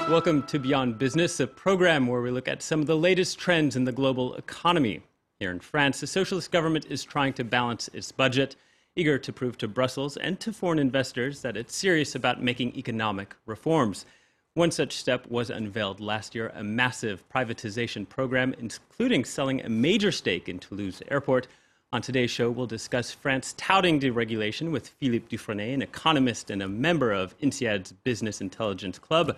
Welcome to Beyond Business, a program where we look at some of the latest trends in the global economy. Here in France, the socialist government is trying to balance its budget, eager to prove to Brussels and to foreign investors that it's serious about making economic reforms. One such step was unveiled last year, a massive privatization program, including selling a major stake in Toulouse airport. On today's show, we'll discuss France touting deregulation with Philippe Dufresne, an economist and a member of INSEAD's Business Intelligence Club.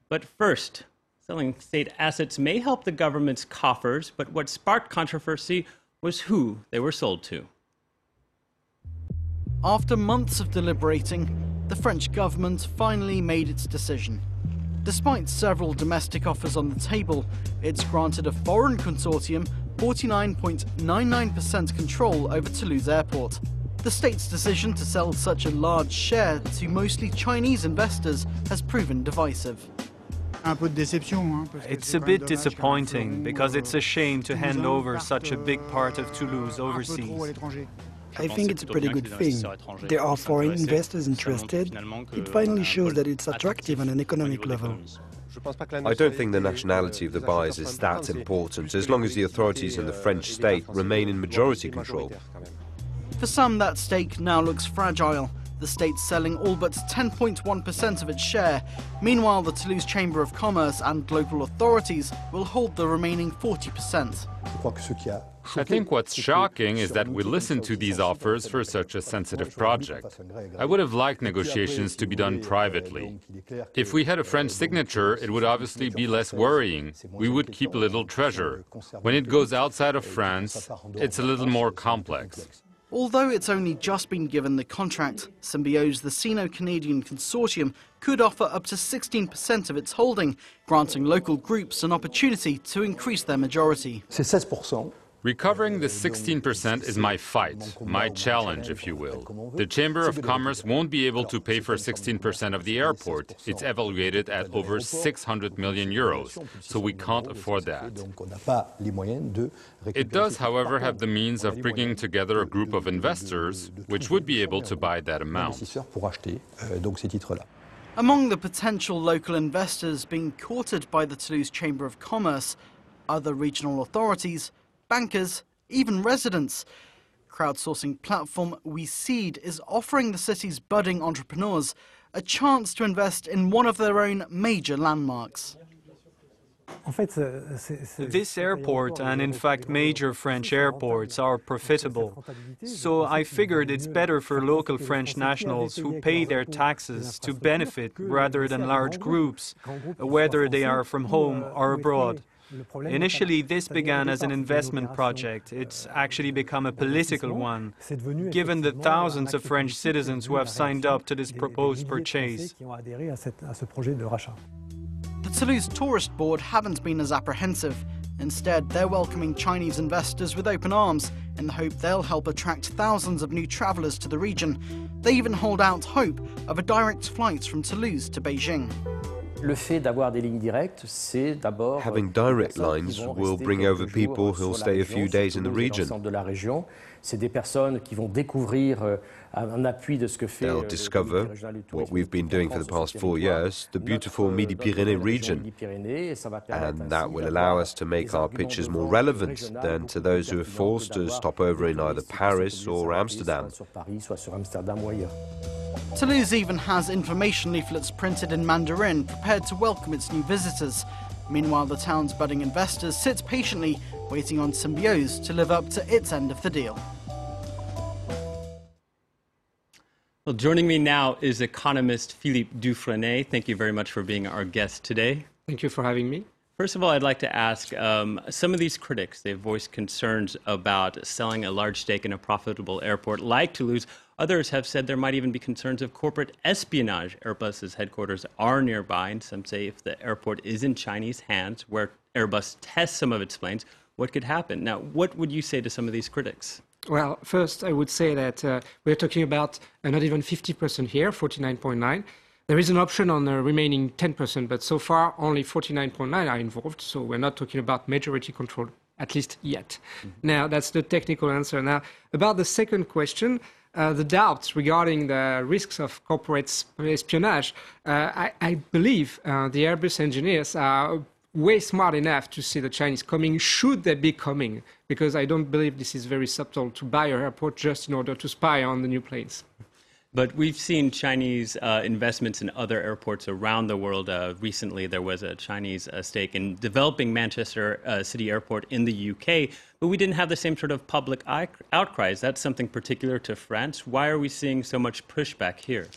But first, selling state assets may help the government's coffers, but what sparked controversy was who they were sold to. After months of deliberating, the French government finally made its decision. Despite several domestic offers on the table, it's granted a foreign consortium 49.99% control over Toulouse Airport. The state's decision to sell such a large share to mostly Chinese investors has proven divisive. It's a bit disappointing because it's a shame to hand over such a big part of Toulouse overseas. I think it's a pretty good thing. There are foreign investors interested. It finally shows that it's attractive on an economic level. I don't think the nationality of the buyers is that important, as long as the authorities in the French state remain in majority control. For some, that stake now looks fragile. The state's selling all but 10.1% of its share. Meanwhile, the Toulouse Chamber of Commerce and local authorities will hold the remaining 40%. I think what's shocking is that we listened to these offers for such a sensitive project. I would have liked negotiations to be done privately. If we had a French signature, it would obviously be less worrying. We would keep a little treasure. When it goes outside of France, it's a little more complex. Although it's only just been given the contract, Symbio's the Sino-Canadian consortium could offer up to 16% of its holding, granting local groups an opportunity to increase their majority. Recovering the 16% is my fight, my challenge, if you will. The Chamber of Commerce won't be able to pay for 16% of the airport. It's evaluated at over 600 million euros, so we can't afford that. It does, however, have the means of bringing together a group of investors, which would be able to buy that amount. Among the potential local investors being courted by the Toulouse Chamber of Commerce, other regional authorities, bankers, even residents. Crowdsourcing platform WeSeed is offering the city's budding entrepreneurs a chance to invest in one of their own major landmarks. This airport, and in fact major French airports, are profitable. So I figured it's better for local French nationals who pay their taxes to benefit rather than large groups, whether they are from home or abroad. Initially, this began as an investment project. It's actually become a political one, given the thousands of French citizens who have signed up to this proposed purchase. The Toulouse Tourist Board haven't been as apprehensive. Instead, they're welcoming Chinese investors with open arms in the hope they'll help attract thousands of new travellers to the region. They even hold out hope of a direct flight from Toulouse to Beijing. Having direct lines will bring over people who'll stay a few days in the region. They'll discover what we've been doing for the past 4 years, the beautiful Midi-Pyrénées region. And that will allow us to make our pitches more relevant than to those who are forced to stop over in either Paris or Amsterdam. Toulouse even has information leaflets printed in Mandarin, prepared to welcome its new visitors. Meanwhile, the town's budding investors sit patiently, waiting on Symbio's to live up to its end of the deal. Well, joining me now is economist Philippe Dufresne. Thank you very much for being our guest today. Thank you for having me. First of all, I'd like to ask, some of these critics, they've voiced concerns about selling a large stake in a profitable airport like Toulouse. Others have said there might even be concerns of corporate espionage. Airbus's headquarters are nearby, and some say if the airport is in Chinese hands, where Airbus tests some of its planes, what could happen? Now, what would you say to some of these critics? Well, first, I would say that we're talking about not even 50% here, 49.9%. There is an option on the remaining 10%, but so far only 49.9% are involved, so we're not talking about majority control, at least yet. Mm-hmm. Now, that's the technical answer. Now, about the second question, the doubts regarding the risks of corporate espionage, I believe the Airbus engineers are way smart enough to see the Chinese coming, should they be coming, because I don't believe this is very subtle to buy an airport just in order to spy on the new planes. But we've seen Chinese investments in other airports around the world. Recently, there was a Chinese stake in developing Manchester City Airport in the UK, but we didn't have the same sort of public outcry. Is that something particular to France? Why are we seeing so much pushback here?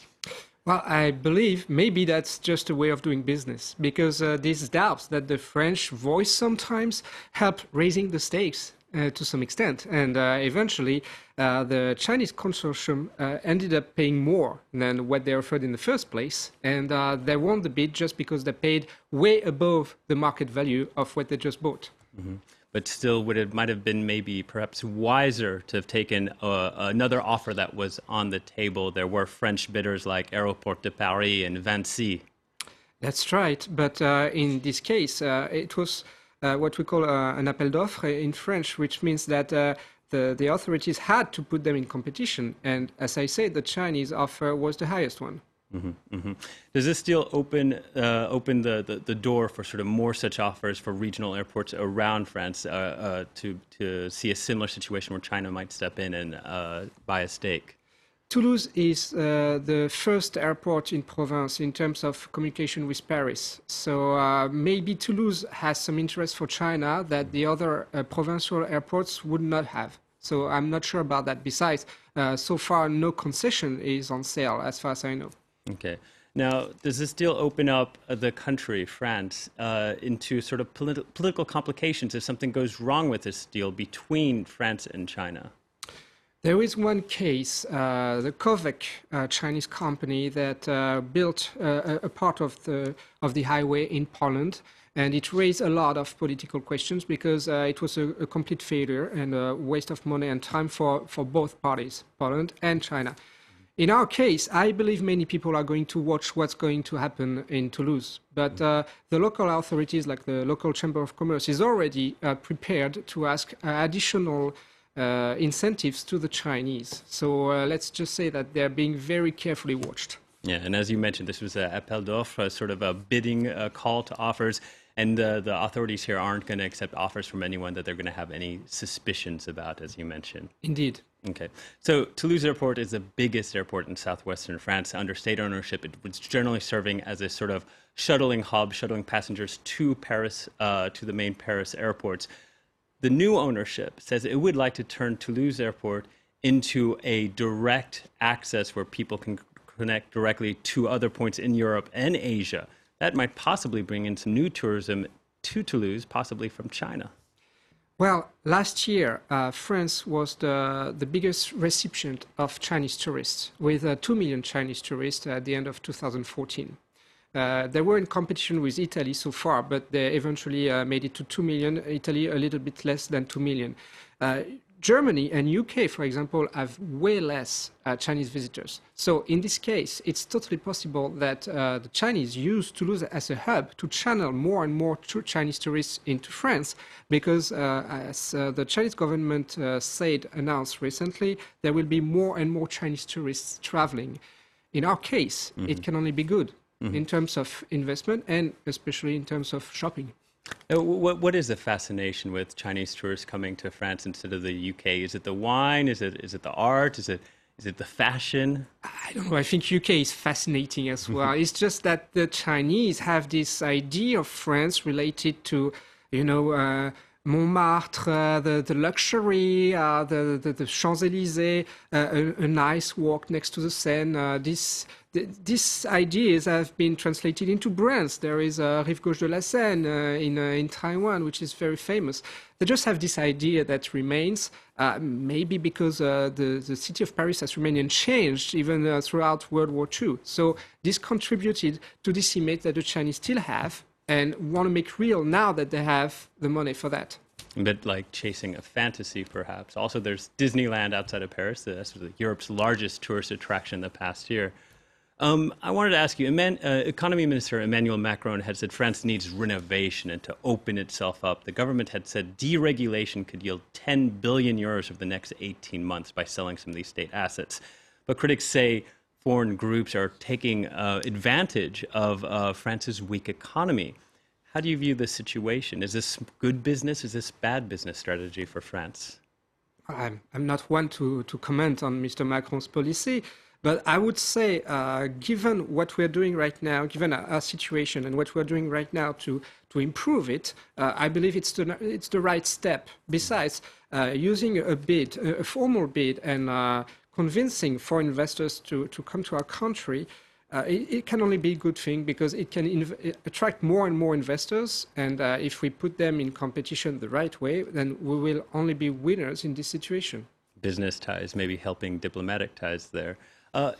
Well, I believe maybe that's just a way of doing business, because these doubts that the French voice sometimes help raising the stakes to some extent. And eventually, the Chinese consortium ended up paying more than what they offered in the first place. And they won the bid just because they paid way above the market value of what they just bought. Mm-hmm. But still, might have been maybe perhaps wiser to have taken another offer that was on the table. There were French bidders like Aéroports de Paris and Vinci. That's right. But in this case, it was what we call an appel d'offres in French, which means that the authorities had to put them in competition. And as I said, the Chinese offer was the highest one. Mm-hmm, mm-hmm. Does this still open the door for sort of more such offers for regional airports around France to see a similar situation where China might step in and buy a stake? Toulouse is the first airport in Provence in terms of communication with Paris. So maybe Toulouse has some interest for China that the other provincial airports would not have. So I'm not sure about that. Besides, so far no concession is on sale as far as I know. Okay. Now, does this deal open up the country, France, into sort of political complications if something goes wrong with this deal between France and China? There is one case, the Kovec Chinese company that built a part of the highway in Poland, and it raised a lot of political questions because it was a complete failure and a waste of money and time for both parties, Poland and China. In our case, I believe many people are going to watch what's going to happen in Toulouse. But the local authorities, like the local Chamber of Commerce, is already prepared to ask additional incentives to the Chinese. So let's just say that they're being very carefully watched. Yeah, and as you mentioned, this was an appel d'offres, sort of a bidding call to offers. And the authorities here aren't going to accept offers from anyone that they're going to have any suspicions about, as you mentioned. Indeed. Okay. So Toulouse Airport is the biggest airport in southwestern France. Under state ownership, it was generally serving as a sort of shuttling hub, shuttling passengers to Paris, to the main Paris airports. The new ownership says it would like to turn Toulouse Airport into a direct access where people can connect directly to other points in Europe and Asia. That might possibly bring in some new tourism to Toulouse, possibly from China. Well, last year, France was the biggest recipient of Chinese tourists, with 2 million Chinese tourists at the end of 2014. They were in competition with Italy so far, but they eventually made it to 2 million. Italy, a little bit less than 2 million. Germany and UK, for example, have way less Chinese visitors. So in this case, it's totally possible that the Chinese use Toulouse as a hub to channel more and more Chinese tourists into France, because as the Chinese government announced recently, there will be more and more Chinese tourists traveling. In our case, it can only be good in terms of investment and especially in terms of shopping. What is the fascination with Chinese tourists coming to France instead of the UK? Is it the wine? Is it the art? Is it the fashion? I don't know. I think UK is fascinating as well. It's just that the Chinese have this idea of France related to, Montmartre, the luxury, the Champs-Élysées, a nice walk next to the Seine. These ideas have been translated into brands. There is Rive Gauche de la Seine in Taiwan, which is very famous. They just have this idea that remains, maybe because the city of Paris has remained unchanged even throughout World War II. So this contributed to this image that the Chinese still have and want to make real now that they have the money for that. A bit like chasing a fantasy, perhaps. Also, there's Disneyland outside of Paris. That's Europe's largest tourist attraction the past year. I wanted to ask you, Economy Minister Emmanuel Macron had said France needs renovation and to open itself up. The government had said deregulation could yield 10 billion euros over the next 18 months by selling some of these state assets. But critics say foreign groups are taking advantage of France's weak economy. How do you view this situation? Is this good business? Is this bad business strategy for France? I'm not one to comment on Mr. Macron's policy, but I would say, given what we're doing right now, given our situation and what we're doing right now to improve it, I believe it's the right step. Besides, using a formal bid and convincing foreign investors to come to our country, it can only be a good thing because it can attract more and more investors. And if we put them in competition the right way, then we will only be winners in this situation. Business ties, maybe helping diplomatic ties there.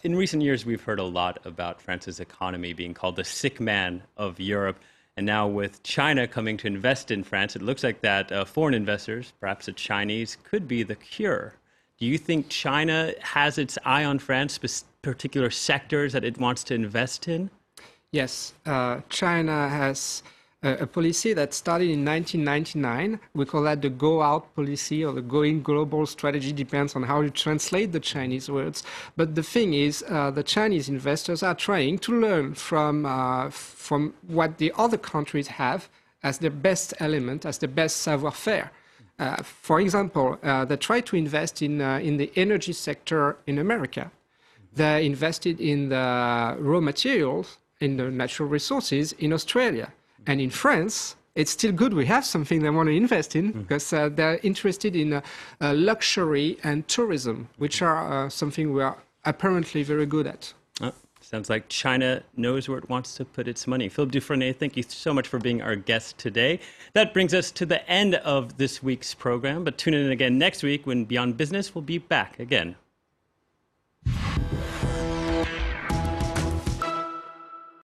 In recent years, we've heard a lot about France's economy being called the sick man of Europe. And now with China coming to invest in France, it looks like that foreign investors, perhaps the Chinese, could be the cure. Do you think China has its eye on France, particular sectors that it wants to invest in? Yes, China has a policy that started in 1999. We call that the go-out policy or the going global strategy, depends on how you translate the Chinese words. But the thing is, the Chinese investors are trying to learn from what the other countries have as their best element, as the best savoir-faire. For example, they try to invest in the energy sector in America. They invested in the raw materials, in the natural resources in Australia. And in France, it's still good we have something they want to invest in because they're interested in luxury and tourism, which are something we are apparently very good at. Sounds like China knows where it wants to put its money. Philippe Dufresne, thank you so much for being our guest today. That brings us to the end of this week's program, but tune in again next week when Beyond Business will be back again.